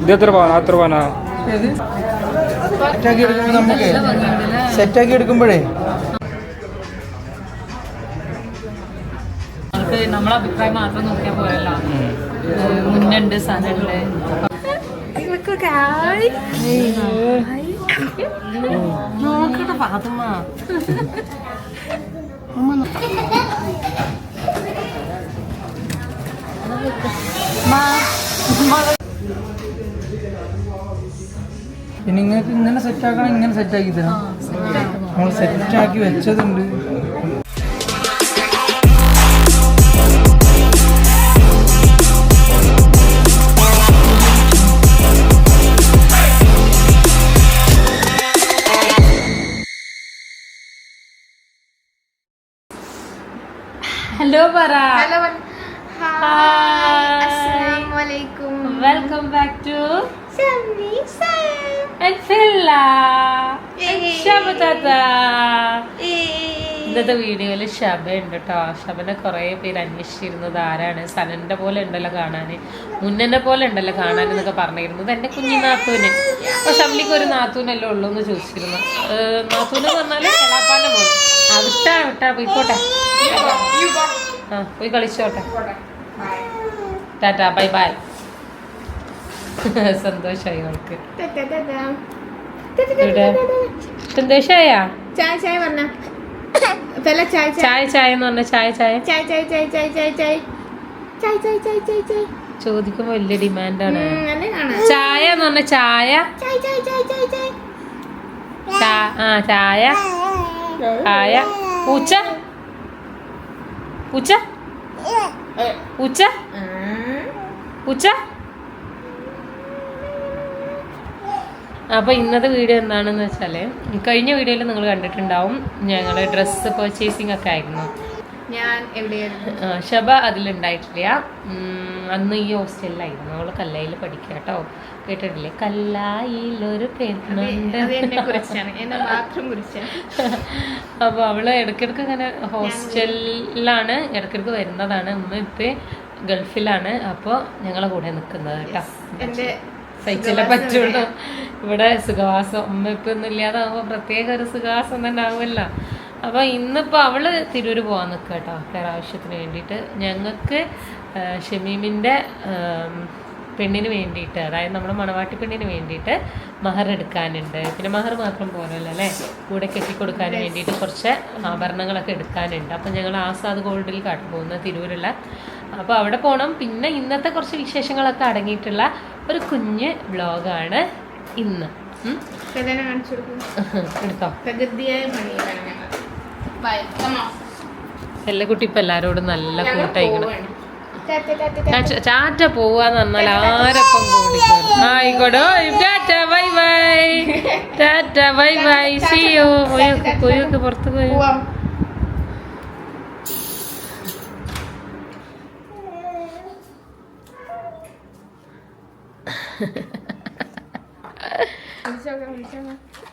ഇത് എത്ര പവനാ? നമുക്ക് സെറ്റാക്കി എടുക്കുമ്പോഴേ നമ്മളെ അഭിപ്രായം മാത്രം നോക്കിയാൽ പോരല്ലോ. മുന്നുണ്ട്, സനുണ്ട്. നോക്കട്ടെ പാത്തുമ്മ. പിന്നെ നിങ്ങൾക്ക് ഇങ്ങനെ സെറ്റാക്കണം, ഇങ്ങനെ സെറ്റാക്കി തരാം. നമ്മൾ സെറ്റാക്കി വെച്ചതുണ്ട്. ഹലോ പറ. അസ്സലാമുഅലൈക്കും. വെൽക്കം ബാക്ക് ടു ഇന്നത്തെ വീഡിയോയില് ഷബ ഉണ്ട് കേട്ടോ. ഷബനെ കുറെ പേര് അന്വേഷിച്ചിരുന്നത് ആരാണ്, സനന്റെ പോലെ ഉണ്ടല്ലോ കാണാന്, മുന്നനെ പോലെ ഉണ്ടല്ലോ കാണാൻ എന്നൊക്കെ പറഞ്ഞിരുന്നത് എന്റെ കുഞ്ഞു നാത്തൂന്. അപ്പൊ ഷബലിക്ക് ഒരു നാത്തൂനല്ലേ ഉള്ളൂ എന്ന് ചോദിച്ചിരുന്നു. നാത്തൂന് പറഞ്ഞാല് ചെലാപ്പാന്റെ പോലെ. വിട്ടാ പോയിക്കോട്ടെ, പോയി കളിച്ചോട്ടെ. Tata, bye bye. സന്തോഷമായി അവൾക്ക്. സന്തോഷായ ചായ എന്ന് പറഞ്ഞ ചായ ചോദിക്കുമ്പോ വലിയ ഡിമാൻഡാണ്. ചായ എന്ന് പറഞ്ഞ ചായ. ചായ ചായ. പൂച്ച പൂച്ച പൂച്ച പൂച്ച. അപ്പോൾ ഇന്നത്തെ വീഡിയോ എന്താണെന്ന് വെച്ചാൽ, കഴിഞ്ഞ വീഡിയോയിൽ നിങ്ങൾ കണ്ടിട്ടുണ്ടാവും ഞങ്ങൾ ഡ്രസ്സ് പർച്ചേസിങ് ഒക്കെ ആയിരുന്നു. ഞാൻ എവിടെയായിരുന്നു? ഷബ അതിലുണ്ടായിട്ടില്ല. അന്ന് ഈ ഹോസ്റ്റലിലായിരുന്നു. അവള് കല്ലായിൽ പഠിക്കുക കേട്ടോ. കേട്ടിട്ടില്ലേ? കല്ലായിലൊരു പെണ്ണുണ്ട്. അപ്പോൾ അവള് ഇടയ്ക്കിടയ്ക്ക് ഇങ്ങനെ ഹോസ്റ്റലിലാണ് ഇടയ്ക്കിടയ്ക്ക് വരുന്നതാണ്. ഉമ്മ ഇപ്പം ഗൾഫിലാണ്. അപ്പോൾ ഞങ്ങളെ കൂടെ നിൽക്കുന്നത് കേട്ടോ. സഹിച്ചല്ലേ പറ്റുള്ളൂ. ഇവിടെ സുഖവാസം ഉമ്മ ഇപ്പം ഒന്നും ഇല്ലാതാകുമ്പോൾ പ്രത്യേക ഒരു സുഖവാസം തന്നെ ആവുമല്ലോ. അപ്പോൾ ഇന്നിപ്പോൾ അവള് തിരൂർ പോകാൻ നിൽക്കുക കേട്ടോ, വേറെ ആവശ്യത്തിന് വേണ്ടിയിട്ട്. ഞങ്ങൾക്ക് ഷമീമിൻ്റെ പെണ്ണിന് വേണ്ടിയിട്ട്, അതായത് നമ്മുടെ മണവാട്ടി പെണ്ണിന് വേണ്ടിയിട്ട് മഹർ എടുക്കാനുണ്ട്. പിന്നെ മഹർ മാത്രം പോരല്ലോ അല്ലേ, കൂടെ കെട്ടിക്കൊടുക്കാൻ വേണ്ടിയിട്ട് കുറച്ച് ആഭരണങ്ങളൊക്കെ എടുക്കാനുണ്ട്. അപ്പം ഞങ്ങൾ ആസാദ് ഗോൾഡിൽ കാട്ടു പോകുന്നത് തിരൂരുള്ള. അപ്പോൾ അവിടെ പോകണം. പിന്നെ ഇന്നത്തെ കുറച്ച് വിശേഷങ്ങളൊക്കെ അടങ്ങിയിട്ടുള്ള ഒരു കുഞ്ഞ് വ്ലോഗാണ് ഇന്ന്. എടുത്തോ എല്ലക്കുട്ടി. ഇപ്പം എല്ലാവരോടും നല്ല കൂട്ടായിക്കണം. ചാറ്റ പോവാന്ന് പറഞ്ഞാൽ ആരപ്പം കൂടി ആയിക്കോട്ടോ. Tata bye bye. Tata bye bye. സിയോ. പോയൊക്കെ പുറത്ത് പോയി.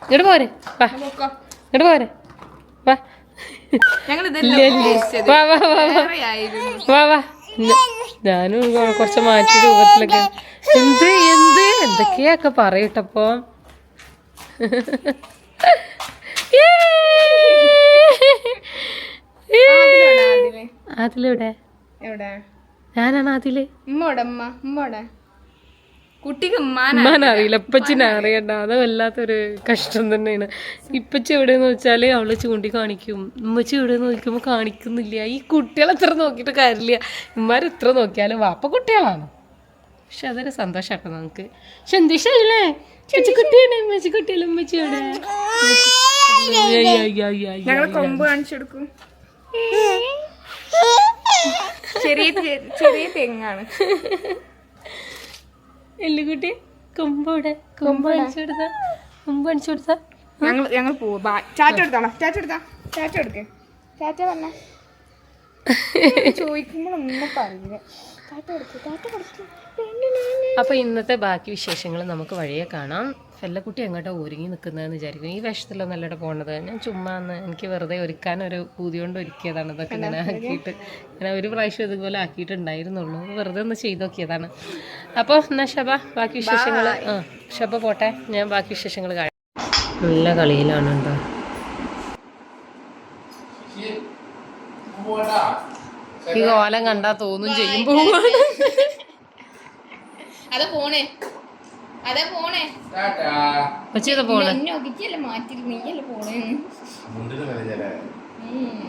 ഇങ്ങോട്ട് പോരെ, വാ ഇങ്ങോട്ട് പോരെ, വാ വാ വാ. ഞാനും കുറച്ച് മാറ്റി രൂപത്തിലൊക്കെ എന്തൊക്കെയൊക്കെ പറയട്ടപ്പോ. അതിലൂടെ ഞാനാണ് അതില്. കുട്ടിക്ക് ഉമ്മാനറിയില്ല, ഇപ്പച്ചിനെ അറിയണ്ട. അത് വല്ലാത്തൊരു കഷ്ടം തന്നെയാണ്. ഇപ്പച്ചി എവിടെയെന്ന് വെച്ചാല് അവള് ചൂണ്ടി കാണിക്കും, ഉമ്മച്ചി എവിടെയെന്ന് നോക്കുമ്പോൾ കാണിക്കുന്നില്ല. ഈ കുട്ടികളെ എത്ര നോക്കിയിട്ട് കാര്യമില്ല. ഉമ്മാരെത്ര നോക്കിയാലും വാപ്പ കുട്ടികളാണ്. പക്ഷെ അതൊരു സന്തോഷാട്ടോ നമുക്ക്. പക്ഷെ എന്തിഷ്ടല്ലേ ഉമ്മച്ചിക്കുട്ടിയാണ്, ഉമ്മച്ചിക്കുട്ടിയല്ല ഉമ്മച്ചിയുടെ. കൊമ്പ് കാണിച്ചു കൊടുക്കും. ചെറിയ ചെറിയ തെങ്ങാണ് എല്ലുകുട്ടി. കൊമ്പോടെ കൊമ്പ് കാണിച്ചു കൊടുത്താ, കൊമ്പ് കാണിച്ചു കൊടുത്താ ഞങ്ങൾ പോവാ. ചാറ്റ എടുത്താണോ? ചാറ്റ എടുത്താ, ചാറ്റ എടുക്ക്. ചാറ്റ പറഞ്ഞ ചോദിക്കുമ്പോൾ ഒന്നും പറയില്ല. ചാറ്റ എടുക്ക്, ചാറ്റ കൊടുത്തു. അപ്പോൾ ഇന്നത്തെ ബാക്കി വിശേഷങ്ങൾ നമുക്ക് വഴിയെ കാണാം. ഫെല്ലക്കുട്ടി എങ്ങോട്ടോ ഒരുങ്ങി നിൽക്കുന്നതെന്ന് വിചാരിക്കും. ഈ വേഷത്തിലോ നല്ലതായിട്ട് പോകുന്നത്. ഞാൻ ചുമ്മാ എനിക്ക് വെറുതെ ഒരുക്കാനൊരു പൂതി കൊണ്ട് ഒരുക്കിയതാണ്. ഇതൊക്കെ ഇങ്ങനെ ആക്കിയിട്ട് ഇങ്ങനെ ഒരു പ്രാവശ്യം ഇതുപോലെ ആക്കിയിട്ടുണ്ടായിരുന്നുള്ളൂ. വെറുതെ ഒന്ന് ചെയ്ത് നോക്കിയതാണ്. അപ്പോൾ എന്നാൽ ഷബ ബാക്കി വിശേഷങ്ങൾ ഷബ പോട്ടെ, ഞാൻ ബാക്കി വിശേഷങ്ങൾ കാണാം. നല്ല കളിയിലാണ് കേട്ടോ. ഈ കോലം കണ്ടാ തോന്നും ചെയ്യും പോവാണ്. അതെ പോണേ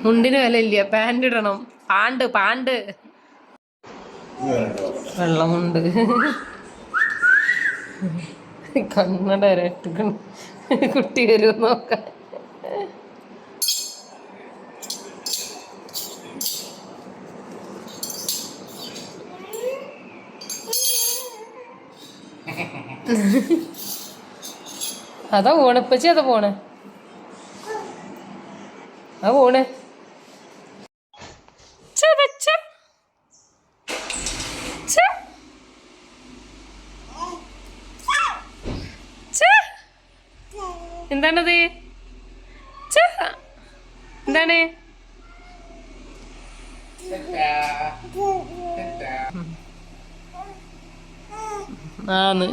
മുണ്ടിന് വില ഇല്ല, പാൻറ് ഇടണം. പാണ്ട് വെള്ളമുണ്ട്. കണ്ണട വരെ ഇട്ടിക്കണം. കുട്ടി വരും നോക്കാം. അതാ പോണ് ഇപ്പച്ചി, അതാ പോണ് എന്താണത്? എന്താണ്? ആന്ന്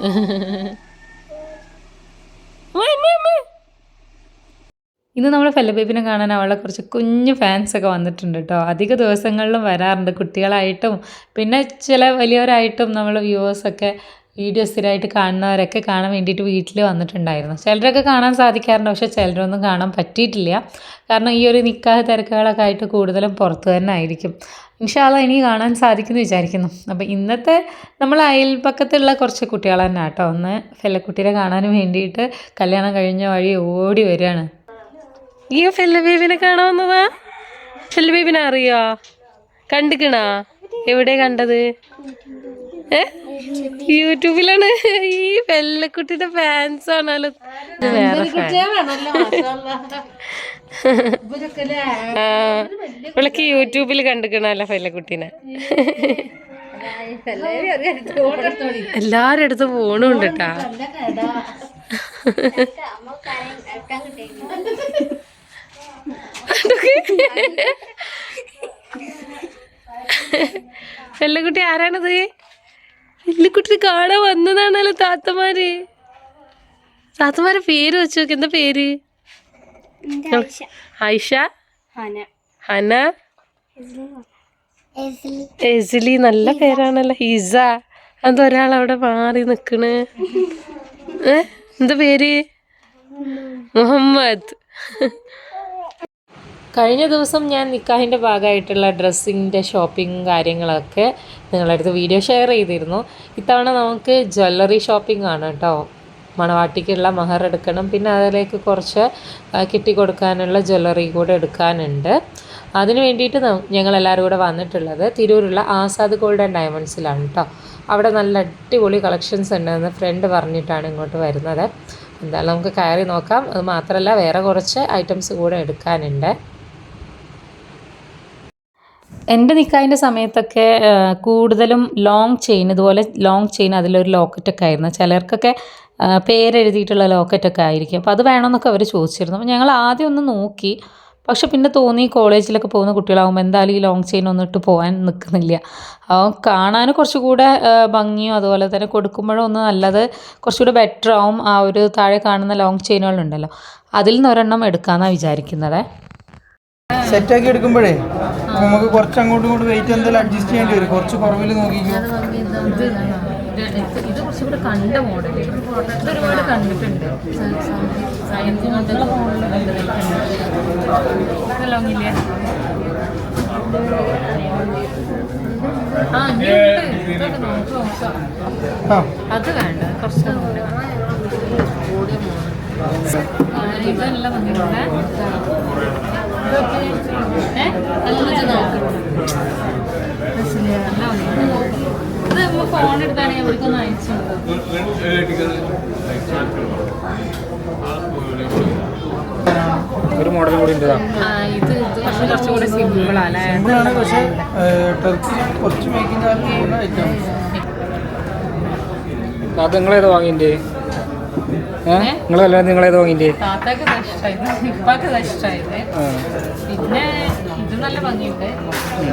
ഇന്ന് നമ്മൾ ഫെല്ലബേബിനെ കാണാൻ അവളെ കുറച്ച് കുഞ്ഞു ഫാൻസൊക്കെ വന്നിട്ടുണ്ട് കേട്ടോ. അധിക ദിവസങ്ങളിലും വരാറുണ്ട്, കുട്ടികളായിട്ടും പിന്നെ ചില വലിയവരായിട്ടും നമ്മൾ വ്യൂവേഴ്സൊക്കെ വീഡിയോ സ്ഥിരമായിട്ട് കാണുന്നവരൊക്കെ കാണാൻ വേണ്ടിയിട്ട് വീട്ടിൽ വന്നിട്ടുണ്ടായിരുന്നു. ചിലരൊക്കെ കാണാൻ സാധിക്കാറുണ്ട്, പക്ഷേ ചിലരൊന്നും കാണാൻ പറ്റിയിട്ടില്ല. കാരണം ഈ ഒരു നിക്കാഹ് തിരക്കുകളൊക്കെ ആയിട്ട് കൂടുതലും പുറത്ത് തന്നെ ആയിരിക്കും. ഇൻഷാ അല്ലാഹ് ഇനി കാണാൻ സാധിക്കുമെന്ന് വിചാരിക്കുന്നു. അപ്പോൾ ഇന്നത്തെ നമ്മൾ അയൽപക്കത്തുള്ള കുറച്ച് കുട്ടികൾ തന്നെ കേട്ടോ. ഒന്ന് ഫെല്ലക്കുട്ടീനെ കാണാൻ വേണ്ടിയിട്ട് കല്യാണം കഴിഞ്ഞ വഴി ഓടി വരികയാണ്. ഈ ഫെല്ലബേബിനെ കാണാൻ വന്നതാ? ഫെല്ലബേബിനെ അറിയോ? കണ്ടിക്കണാ? എവിടെ കണ്ടത്? യൂട്യൂബിലാണ്. ഈ ഫെല്ലക്കുട്ടിയുടെ ഫാൻസ് ആണല്ലോ. ഇവളൊക്കെ യൂട്യൂബിൽ കണ്ടിക്കണല്ലോ ഫെല്ലക്കുട്ടീനെ. എല്ലാരും അടുത്ത് പോണുണ്ട് കേട്ടാ. ഫെല്ലക്കുട്ടി ആരാണത്? ഫെല്ലക്കുട്ടി കാണാൻ വന്നതാണല്ലോ താത്തമാര്. താത്തമാരെ പേര് വെച്ച് നോക്ക്. എന്താ പേര്? ആയിഷ, ഹന, എസ്ലി. നല്ല പേരാണല്ലോ. ഹിസ. അതൊരാൾ അവിടെ മാറി നിക്കണ്. എന്താ പേര്? മുഹമ്മദ്. കഴിഞ്ഞ ദിവസം ഞാൻ നിക്കാഹിൻ്റെ ഭാഗമായിട്ടുള്ള ഡ്രസ്സിൻ്റെ ഷോപ്പിംഗ് കാര്യങ്ങളൊക്കെ നിങ്ങളുടെ അടുത്ത് വീഡിയോ ഷെയർ ചെയ്തിരുന്നു. ഇത്തവണ നമുക്ക് ജ്വല്ലറി ഷോപ്പിംഗ് ആണ് കേട്ടോ. മണവാട്ടിക്കുള്ള മഹർ എടുക്കണം, പിന്നെ അതിലേക്ക് കുറച്ച് കിട്ടിക്കൊടുക്കാനുള്ള ജ്വല്ലറി കൂടെ എടുക്കാനുണ്ട്. അതിന് വേണ്ടിയിട്ട് ഞങ്ങളെല്ലാവരും കൂടെ വന്നിട്ടുള്ളത് തിരൂരുള്ള ആസാദ് ഗോൾഡ് ആൻഡ് ഡയമണ്ട്സിലാണ് കേട്ടോ. അവിടെ നല്ല അടിപൊളി കളക്ഷൻസ് ഉണ്ടെന്ന് ഫ്രണ്ട് പറഞ്ഞിട്ടാണ് ഇങ്ങോട്ട് വരുന്നത്. എന്തായാലും നമുക്ക് കയറി നോക്കാം. അത് മാത്രമല്ല വേറെ കുറച്ച് ഐറ്റംസ് കൂടെ എടുക്കാനുണ്ട്. എൻ്റെ നിക്കാഹിൻ്റെ സമയത്തൊക്കെ കൂടുതലും ലോങ് ചെയിൻ, ഇതുപോലെ ലോങ് ചെയിൻ അതിലൊരു ലോക്കറ്റൊക്കെ ആയിരുന്നു. ചിലർക്കൊക്കെ പേരെഴുതിയിട്ടുള്ള ലോക്കറ്റൊക്കെ ആയിരിക്കും. അപ്പോൾ അത് വേണമെന്നൊക്കെ അവർ ചോദിച്ചിരുന്നു. അപ്പോൾ ഞങ്ങൾ ആദ്യം ഒന്ന് നോക്കി, പക്ഷെ പിന്നെ തോന്നി കോളേജിലൊക്കെ പോകുന്ന കുട്ടികളാകുമ്പോൾ എന്തായാലും ഈ ലോങ് ചെയിൻ ഒന്നും ഇട്ട് പോകാൻ നിൽക്കുന്നില്ല. കാണാൻ കുറച്ചുകൂടെ ഭംഗിയും അതുപോലെ തന്നെ കൊടുക്കുമ്പോഴും ഒന്ന് നല്ലത് കുറച്ചുകൂടെ ബെറ്റർ ആവും. ആ ഒരു താഴെ കാണുന്ന ലോങ് ചെയിനുകളുണ്ടല്ലോ, അതിൽ നിന്ന് ഒരെണ്ണം എടുക്കാമെന്നാണ് വിചാരിക്കുന്നത്. സെറ്റാക്കി എടുക്കുമ്പോഴേ നമുക്ക് കുറച്ച് അങ്ങോട്ടും ഇങ്ങോട്ടും വെയിറ്റ് എന്തെങ്കിലും അഡ്ജസ്റ്റ് ചെയ്യേണ്ടി വരും. കുറച്ച് കുറവിൽ നോക്കിക്കോ. ഇത് കുറച്ചുകൂടെ കണ്ട മോഡൽ, ഇത് ഒരുപാട് കണ്ടിട്ടുണ്ട്. ലോങ്ങില്ലേ? അത് വേണ്ട, കുറച്ച് കൂടിയ മോഡൽ. ഇതെല്ലാം വന്നിട്ടുണ്ട്. ഇത് ഫോൺ എടുത്താണെങ്കിൽ അവർക്കൊന്ന് അയച്ചു. ഒരു മോഡൽ കൂടി ഉണ്ട്. ഇത് പക്ഷേ കുറച്ചുകൂടെ സിമ്പിളാണ്. പക്ഷേ ടർക്കി കുറച്ച് മേക്കിംഗ് ഐറ്റം. അത് നിങ്ങളേതാ വാങ്ങിൻ്റെ? നിങ്ങളല്ല നിങ്ങളേതാ വാങ്ങിൻ്റെ? താത്താക്ക് ഇഷ്ടമായത്, ഇപ്പാക്ക് ഇഷ്ടമായത്. പിന്നെ ഇത് നല്ല ഭംഗിയുണ്ട്,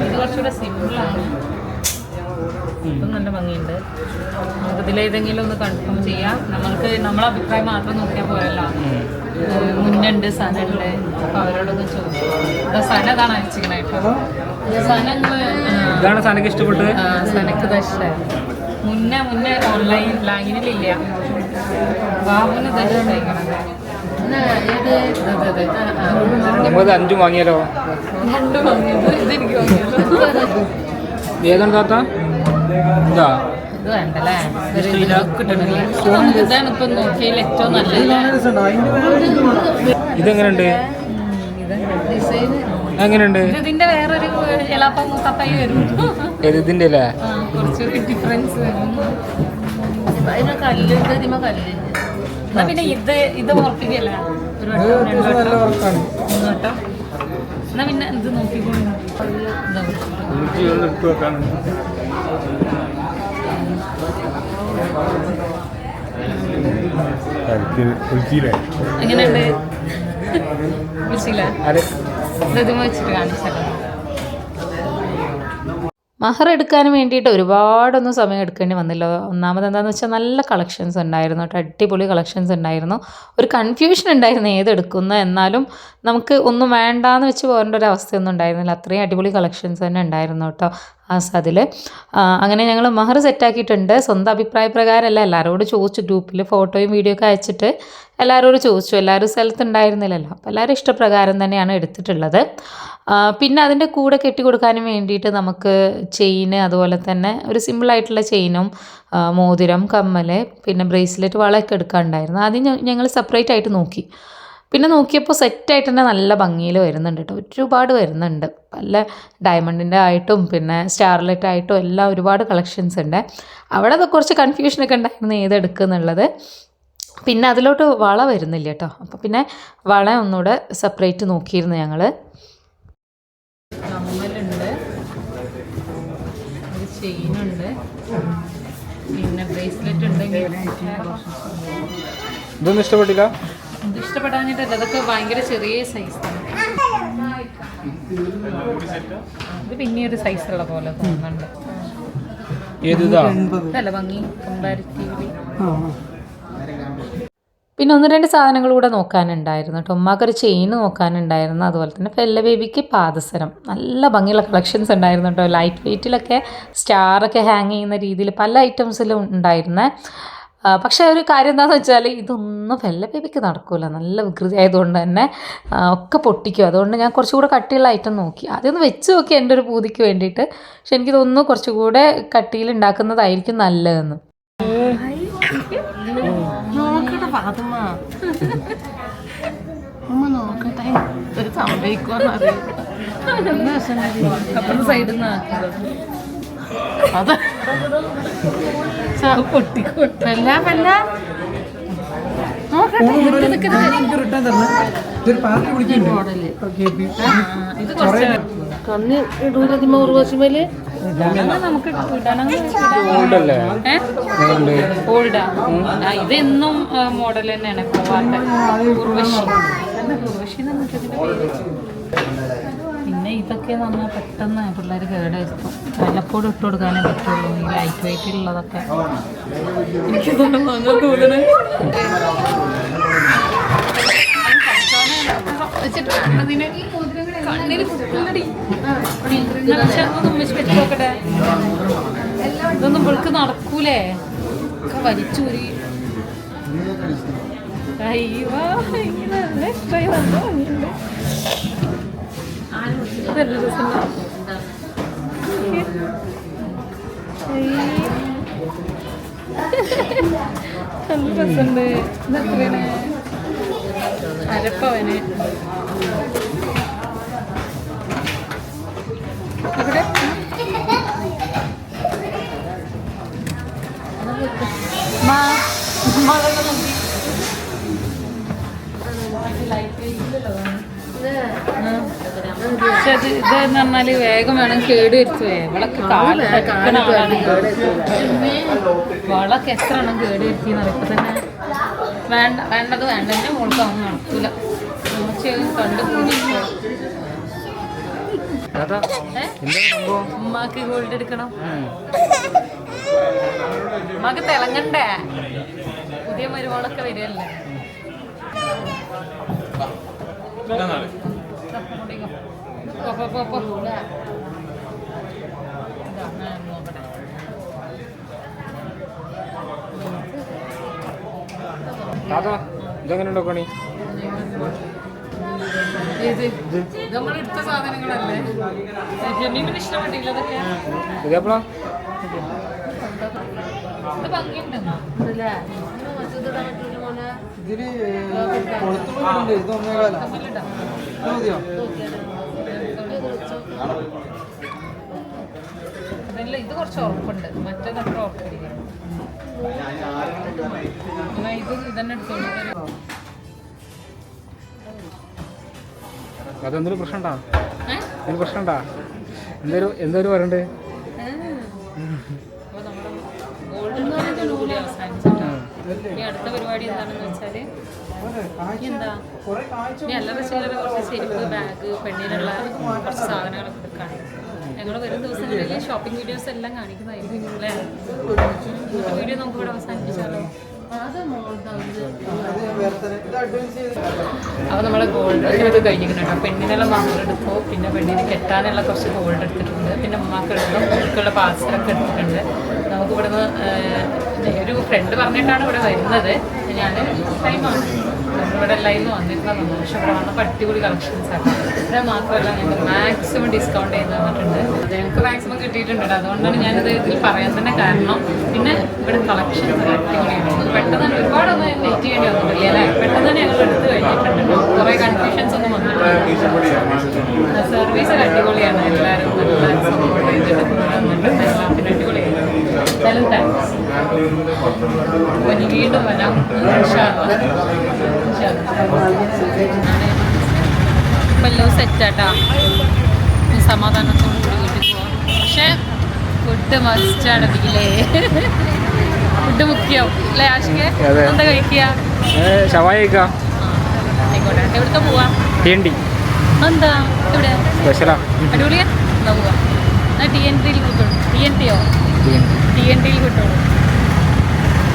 ഇത് കുറച്ചുകൂടെ സിമ്പിളാണ്, ഇതും നല്ല ഭംഗിയുണ്ട്. നമുക്ക് ഇതിലേതെങ്കിലും ഒന്ന് കൺഫേം ചെയ്യാം. നമ്മൾക്ക് നമ്മളെ അഭിപ്രായം മാത്രം നോക്കിയാൽ പോരല്ലോ. മുന്നുണ്ട്, സനുണ്ട്, അപ്പോൾ അവരോടൊന്ന് ചോദിച്ചു. സന ഇതാണ് അയച്ചിരിക്കണായിട്ടോ. ഇതാണ് സനക്ക് ഇഷ്ടപ്പെട്ട്? സനക്ക് ഇത് ഇഷ്ടമായി. മുന്നേ ഓൺലൈൻ ലൈനിലില്ല, ബാബുന് ഇത് ഇഷ്ടമായിക്കണത്. നമ്മളത് 5 വാങ്ങിയാലോ? 2 വാങ്ങിയത്, ഇതെനിക്ക് വാങ്ങിയല്ലോ. ഏതാണ് താത്ത? ഇതാ ഇത് വേണ്ടല്ലേ, ഇതാണ് ഇപ്പൊ നോക്കിയതിൽ ഏറ്റവും നല്ലത്. ഇതെങ്ങനെയുണ്ട്? എങ്ങനെയുണ്ട്? ഇതിന്റെ വേറൊരു എലാപ്പ മൂത്തപ്പൈ വരും. ഇതിന്റെ അല്ലേ? കുറച്ചൊരു ഡിഫറൻസ് വരും. അതിന് കല്ല്, ഇതിമ കല്ല്. എന്നാ പിന്നെ ഇത് ഉറപ്പിക്കല്ല, ഒരു വട്ടം 3 വട്ടം. എന്നാ പിന്നെ ഇത് നോക്കിക്കൊണ്ട് എങ്ങനെയുണ്ട്? വിളിച്ചില്ല, ഇത് വെച്ചിട്ട് കാണിച്ചല്ലോ. മഹർ എടുക്കാൻ വേണ്ടിയിട്ട് ഒരുപാടൊന്നും സമയം എടുക്കേണ്ടി വന്നില്ല. ഒന്നാമത് എന്താണെന്ന് വെച്ചാൽ നല്ല കളക്ഷൻസ് ഉണ്ടായിരുന്നു കേട്ടോ, അടിപൊളി കളക്ഷൻസ് ഉണ്ടായിരുന്നു. ഒരു കൺഫ്യൂഷൻ ഉണ്ടായിരുന്നു ഏതെടുക്കുന്ന, എന്നാലും നമുക്ക് ഒന്നും വേണ്ടാന്ന് വെച്ച് പോകേണ്ട ഒരു അവസ്ഥയൊന്നും ഉണ്ടായിരുന്നില്ല. അത്രയും അടിപൊളി കളക്ഷൻസ് തന്നെ ഉണ്ടായിരുന്നു കേട്ടോ അതിൽ. അങ്ങനെ ഞങ്ങൾ മഹർ സെറ്റാക്കിയിട്ടുണ്ട്. സ്വന്തം അഭിപ്രായ പ്രകാരമല്ല, എല്ലാവരോടും ചോദിച്ചു. ഗ്രൂപ്പിൽ ഫോട്ടോയും വീഡിയോ ഒക്കെ അയച്ചിട്ട് എല്ലാവരോടും ചോദിച്ചു. എല്ലാവരും സ്ഥലത്തുണ്ടായിരുന്നില്ലല്ലോ, അപ്പോൾ എല്ലാവരും ഇഷ്ടപ്രകാരം തന്നെയാണ് എടുത്തിട്ടുള്ളത്. പിന്നെ അതിൻ്റെ കൂടെ കെട്ടിക്കൊടുക്കാനും വേണ്ടിയിട്ട് നമുക്ക് ചെയിന്, അതുപോലെ തന്നെ ഒരു സിമ്പിളായിട്ടുള്ള ചെയിനും മോതിരം, കമ്മൽ, പിന്നെ ബ്രേസ്ലെറ്റ്, വളയൊക്കെ എടുക്കാനുണ്ടായിരുന്നു. ആദ്യം ഞങ്ങൾ സെപ്പറേറ്റ് ആയിട്ട് നോക്കി. പിന്നെ നോക്കിയപ്പോൾ സെറ്റായിട്ട് തന്നെ നല്ല ഭംഗിയിൽ വരുന്നുണ്ട് കേട്ടോ, ഒരുപാട് വരുന്നുണ്ട്. പല ഡയമണ്ടിൻ്റെ ആയിട്ടും പിന്നെ സ്റ്റാർലൈറ്റ് ആയിട്ടും എല്ലാം ഒരുപാട് കളക്ഷൻസ് ഉണ്ട്. അവിടെ കുറച്ച് കൺഫ്യൂഷനൊക്കെ ഉണ്ടായിരുന്നു ഏതെടുക്കുന്നുള്ളത്. പിന്നെ അതിലോട്ട് വള വരുന്നില്ല കേട്ടോ, അപ്പോൾ പിന്നെ വള ഒന്നുകൂടെ സെപ്പറേറ്റ് നോക്കിയിരുന്നു ഞങ്ങൾ. കമ്മലുണ്ട്, ഒരു ചെയിനുണ്ട്, പിന്നെ ബ്രേസ്ലെറ്റ് ഉണ്ട്. ഇതൊന്നും ഇഷ്ടപ്പെട്ടില്ല? ഇത് ഇഷ്ടപ്പെടാഞ്ഞിട്ടല്ല, ഇതൊക്കെ ഭയങ്കര ചെറിയ സൈസാണ്. ഇത് പിന്നെ ഒരു സൈസുള്ള പോലെ തോന്നുന്നുണ്ട്. ഇതല്ല ഭംഗി കമ്പാരിറ്റീവ്ലി. പിന്നെ 1-2 സാധനങ്ങൾ കൂടെ നോക്കാനുണ്ടായിരുന്നു കേട്ടോ. ഉമ്മാക്കൊരു ചെയിൻ നോക്കാനുണ്ടായിരുന്നു, അതുപോലെ തന്നെ ഫെല്ല ബേബിക്ക് പാദസരം. നല്ല ഭംഗിയുള്ള കളക്ഷൻസ് ഉണ്ടായിരുന്നു കേട്ടോ. ലൈറ്റ് വെയ്റ്റിലൊക്കെ സ്റ്റാറൊക്കെ ഹാങ് ചെയ്യുന്ന രീതിയിൽ പല ഐറ്റംസിലും ഉണ്ടായിരുന്നേ. പക്ഷേ ഒരു കാര്യം എന്താണെന്ന് വെച്ചാൽ ഇതൊന്നും ഫെല്ല ബേബിക്ക് നടക്കില്ല, നല്ല വികൃതി ആയതുകൊണ്ട് തന്നെ ഒക്കെ പൊട്ടിക്കും. അതുകൊണ്ട് ഞാൻ കുറച്ചുകൂടെ കട്ടിയുള്ള ഐറ്റം നോക്കി. ആദ്യമൊന്ന് വെച്ച് നോക്കി എൻ്റെ ഒരു പൂതിക്ക് വേണ്ടിയിട്ട്. പക്ഷെ എനിക്ക് തോന്നുന്നു കുറച്ചുകൂടെ കട്ടിയിൽ ഉണ്ടാക്കുന്നതായിരിക്കും നല്ലതെന്ന്. നോക്കട്ടെ പാത്തുമ്മ, ഉമ്മ നോക്കട്ടെ ഒരു സംഭവിക്കുമെന്നറിയാം. അപ്പുറത്തെ സൈഡിൽ നിന്ന് അത് പൊട്ടിക്കൊട്ടല്ല പല്ല ഇത് കുറച്ച് കണ്ണി ഇടൂലതിമ ഉർവശിമേല് നമുക്ക് ഓൾഡാ. ഇതെന്നും മോഡൽ തന്നെയാണ്, പോവാത്ത ഉർവശി. പിന്നെ ഇതൊക്കെ പറഞ്ഞാൽ പെട്ടെന്ന് പിള്ളേർ കേടായിരിക്കും, വല്ലപ്പോഴും ഇട്ട് കൊടുക്കാനേ പറ്റുള്ളൂ. ഈ ലൈറ്റ് വെയിറ്റ് ഉള്ളതൊക്കെ എനിക്ക് തോന്നുന്നു. കണ്ണിൽ നോക്കട്ടെ, ഇതൊന്നും ഇവൾക്ക് നടക്കൂലേ, വലിച്ചൂരി. അയ്യോ നല്ല ഇഷ്ടമായി, നല്ല ഭംഗിയുണ്ട്. നല്ല രസമുണ്ട്, നല്ല രസമുണ്ട്. ഇതെത്രയാണ്? അരപ്പവന്. ഇവിടെ പക്ഷെ പക്ഷെ അത് ഇതെന്ന് പറഞ്ഞാല് വേഗം വേണം കേട് വരുത്തുവേ വളക്ക് വളക്ക് എത്ര എണ്ണം കേട് വരുത്തിന്ന് ഇപ്പൊ തന്നെ വേണ്ടത് വേണ്ട എന്നെ മോൾക്കാവുന്ന നടക്കൂല കണ്ടു പോയി ഉമ്മാക്ക് ഗോൾഡ് എടുക്കണം ഉമ്മാക്ക് തിളങ്ങണ്ടേ പുതിയ മരുമകളൊക്കെ വരികയല്ലേ ഇതെങ്ങനെ ഉണ്ടാക്കണി നമ്മളെടുത്ത സാധനങ്ങളല്ലേ ജമീമിന് ഇഷ്ടപ്പെട്ടില്ല അതൊക്കെ ഇതെപ്പോഴാ ഇത് ഭംഗിയുണ്ടെന്നോ ഇതില് കൊളുത്തുമ്പോഴുണ്ട് ഇത് 1.25 മതിയോ? അതല്ല ഇത് കുറച്ച് ഉറപ്പുണ്ട് മറ്റേത് അത്ര ഉറപ്പില്ല ഇത് ഇതന്നെ എടുത്തോളൂ അതെന്തൊരു പ്രശ്നം ഉണ്ടാ എന്തൊരു പ്രശ്നം ഉണ്ടാ എന്തോരു പറയണ്ടേ കൂടി അവസാനിച്ചിട്ടാ ഇനി അടുത്ത പരിപാടി എന്താണെന്ന് വെച്ചാല് എന്താ ഇനി അല്ലറ ചില്ലറ കുറച്ച് ചെരുപ്പ് ബാഗ് പെണ്ണിനുള്ള കുറച്ച് സാധനങ്ങളൊക്കെ എടുക്കാണ് ഞങ്ങൾ വരും ദിവസങ്ങളിൽ ഷോപ്പിംഗ് വീഡിയോസ് എല്ലാം കാണിക്കുന്നതായിരിക്കും അല്ലേ വീഡിയോ നമുക്ക് ഇവിടെ അവസാനിപ്പിച്ചാലോ അപ്പോൾ നമ്മൾ ഗോൾഡ് ഒക്കെ കഴിഞ്ഞിട്ടുണ്ട് പെണ്ണിനുള്ള മാമൂൽ എടുത്തു പിന്നെ പെണ്ണിന് കെട്ടാനുള്ള കുറച്ച് ഗോൾഡ് എടുത്തിട്ടുണ്ട് പിന്നെ ഉമ്മാക്കുള്ള മോൾക്കുള്ള പാർസലൊക്കെ എടുത്തിട്ടുണ്ട് നമുക്ക് ഇവിടുന്ന് ഒരു ഫ്രണ്ട് പറഞ്ഞിട്ടാണ് ഇവിടെ വരുന്നത് ഞാൻ ടൈമാണ് നമ്മളിവിടെ ലൈവ് വന്നിരുന്നതാണ് പക്ഷെ ഇവിടെ വന്നപ്പോൾ അടിപൊളി കളക്ഷൻസ് ആണ് ഇവിടെ മാത്രമല്ല ഞങ്ങൾക്ക് മാക്സിമം ഡിസ്കൗണ്ട് ചെയ്ത് തന്നിട്ടുണ്ട് അത് ഞങ്ങൾക്ക് മാക്സിമം കിട്ടിയിട്ടുണ്ട് അതുകൊണ്ടാണ് ഞാനിത് ഇതിൽ പറയാൻ തന്നെ കാരണം പിന്നെ ഇവിടെ കളക്ഷൻസ് അടിപൊളിയാണ് പെട്ടെന്ന് തന്നെ ഒരുപാടൊന്നും വെയിറ്റ് ചെയ്യേണ്ടി വന്നിട്ടില്ല അല്ലേ പെട്ടെന്ന് തന്നെ ഞങ്ങൾ എടുത്ത് കഴിഞ്ഞിട്ടുണ്ട് കുറേ കൺഫ്യൂഷൻസ് ഒന്നും വന്നിട്ടില്ല സർവീസ് അടിപൊളിയാണ് എല്ലാവരും നല്ല സപ്പോർട്ട് ചെയ്തിട്ട് വന്നിട്ടുണ്ട് പിന്നെ അടിപൊളിയാണ് എന്തായാലും താങ്ക്സ് അപ്പോൾ ഇനി വീണ്ടും വരാം ഇപ്പം എല്ലാം സെറ്റാട്ടാ സമാധാനത്തോടു കൂടി വീട്ടിൽ പോവാം പക്ഷേ ഫുഡ് മസ്റ്റാണ് ഇതിലേ ഫുഡ് മുഖ്യം അല്ലേ ആഷിക്ക് എന്താ കഴിക്കുക ഷവായ കഴിക്കാം ആയിക്കോട്ടെ എവിടുത്തെ പോവാം TNT എന്താ ഇവിടെ സ്പെഷ്യലാ അടിപൊളിയാ എന്താ പോവാം എന്നാൽ TNT-യിൽ കിട്ടുള്ളൂ TNT-യോ TNT-യിൽ കിട്ടുള്ളൂ